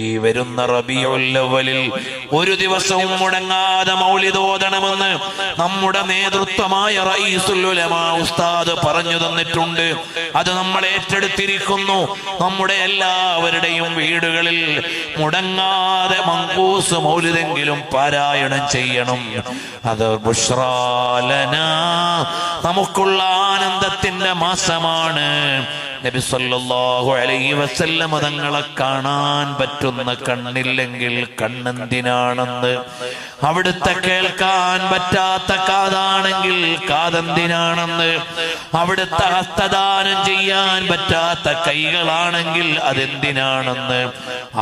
ഈ വരുന്ന റബീഉൽ അവ്വലിൽ ഒരു ദിവസവും മുടങ്ങാതെ മൗലിദ് ഓതണമെന്ന് നമ്മുടെ നേതൃത്വമായ റഈസുൽ ഉലമാ ഉസ്താദ് പറഞ്ഞു തന്നിട്ടുണ്ട്. അത് നമ്മൾ ഏറ്റെടുത്തിരിക്കുന്നു. നമ്മുടെ എല്ലാവരുടെയും വീടുകളിൽ മുടങ്ങാതെ മങ്കൂസ് മൗലിദെങ്കിലും പാരായണം ചെയ്യണം. അത് ബുശ്റാ ലനാ, നമുക്കുള്ള ആനന്ദത്തിന്റെ മാസമാണ്. നബി സല്ലല്ലാഹു അലൈഹി വസല്ലം തങ്ങളെ കാണാൻ പറ്റുന്ന കണ്ണില്ലെങ്കിൽ കണ്ണെന്തിനാണെന്ന്, അവിടുത്തെ കേൾക്കാൻ പറ്റാത്ത കാതാണെങ്കിൽ കാതെന്തിനാണെന്ന്, അവിടുത്തെ ഹസ്തദാനം ചെയ്യാൻ പറ്റാത്ത കൈകളാണെങ്കിൽ അതെന്തിനാണെന്ന്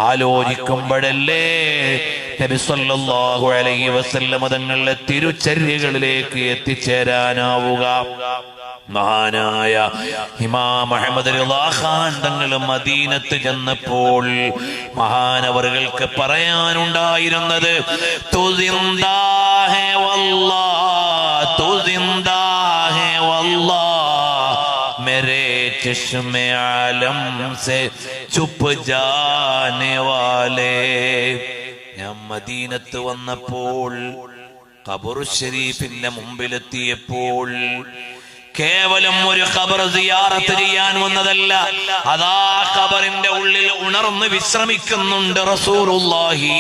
ആലോചിക്കുമ്പോഴല്ലേ നബി സല്ലല്ലാഹു അലൈഹി വസല്ലം തങ്ങളുടെ തിരുചര്യകളിലേക്ക് എത്തിച്ചേരാനാവുക. മഹാനായ ഇമാം അഹ്മദ് റിളാ ഖാൻ തങ്ങൾ മദീനത്ത് ചെന്നപ്പോൾ മഹാനവറുകൾക്ക് പറയാനുണ്ടായിരുന്നത് തു സിന്ദാ ഹേ വല്ലാഹ്, തു സിന്ദാ ഹേ വല്ലാഹ്, മേരേ ചശ്മേ ആലം സേ ചുപ് ജാനെ വാലേ. ഞാൻ മദീനത്ത് വന്നപ്പോൾ ഖബറു ശരീഫിന്റെ മുമ്പിലെത്തിയപ്പോൾ കേവലം ഒരു ഖബർ സിയാറത്ത് ചെയ്യാൻ വന്നതല്ല, അതാ ഖബറിന്റെ ഉള്ളിൽ ഉണർന്ന് വിശ്രമിക്കുന്നുണ്ട് റസൂലുള്ളാഹി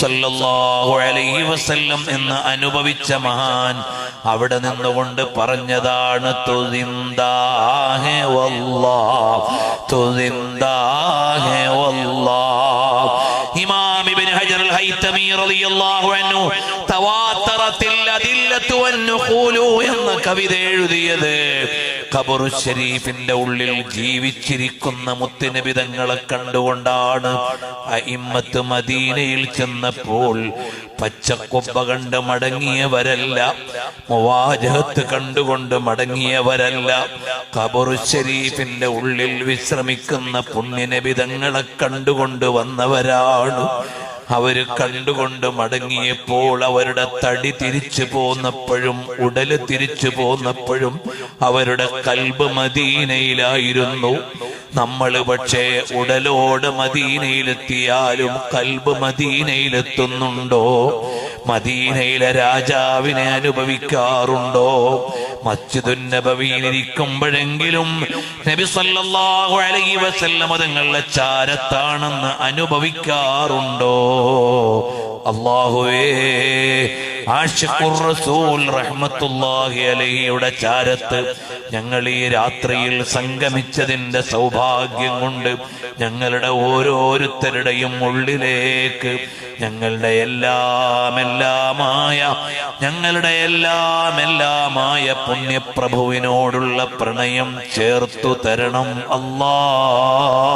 സ്വല്ലല്ലാഹു അലൈഹി വസല്ലം എന്ന് അനുഭവിച്ച മഹാൻ അവിടെ നിന്നുകൊണ്ട് പറഞ്ഞതാണ് തു സിന്ദാ ഹേ വല്ലാഹ്, തു സിന്ദാ ഹേ വല്ലാഹ്. ഇമാം ഇബ്നു ഹജർ അൽ ഹൈതമി റളിയല്ലാഹു അൻഹു തവാത്തറത്തിൽ അദില്ലത്തു വന്നുഖൂലു എന്ന കവിത എഴുതിയത് ഖബറു ശരീഫിന്റെ ഉള്ളിൽ ജീവിച്ചിരിക്കുന്ന മുത്തുനബി തങ്ങളെ കണ്ടുകൊണ്ടാണ്. അഇമ്മത്ത് മദീനയിൽ ചെന്നപ്പോൾ പച്ചക്കൊമ്പ കണ്ട് മടങ്ങിയവരല്ല, മുവാജഹത്ത് കണ്ടുകൊണ്ട് മടങ്ങിയവരല്ല, ഖബറു ശരീഫിന്റെ ഉള്ളിൽ വിശ്രമിക്കുന്ന പുണ്യനബി തങ്ങളെ കണ്ടുകൊണ്ട് വന്നവരാണ്. അവര് കണ്ടുകൊണ്ട് മടങ്ങിയപ്പോൾ അവരുടെ തടി തിരിച്ചു പോന്നപ്പോഴും ഉടല് തിരിച്ചു പോന്നപ്പോഴും അവരുടെ കൽബ് മദീനയിലായിരുന്നു. നമ്മൾ പക്ഷേ ഉടലോട് മദീനയിലെത്തിയാലും കൽബ് മദീനയിലെത്തുന്നുണ്ടോ? മദീനയിലെ രാജാവിനെ അനുഭവിക്കാറുണ്ടോ? മസ്ജിദുൻ നബവിയിലിരിക്കുമ്പോഴെങ്കിലും നബി സല്ലല്ലാഹു അലൈഹി വസല്ലം തങ്ങളുടെ ചാരത്താണെന്ന് അനുഭവിക്കാറുണ്ടോ? അല്ലാഹുവേ, ആശിഖുർ റസൂൽ റഹ്മത്തുള്ളാഹി അലൈഹിയുടെ ചാരത്ത് ഞങ്ങൾ ഈ രാത്രിയിൽ സംഗമിച്ചതിന്റെ സൗഭാഗ്യം കൊണ്ട് ഞങ്ങളുടെ ഓരോരുത്തരുടെയും ഉള്ളിലേക്ക് ഞങ്ങളുടെ എല്ലാമായ പുണ്യപ്രഭുവിനോടുള്ള പ്രണയം ചേർത്തു തരണം അല്ലാഹ്.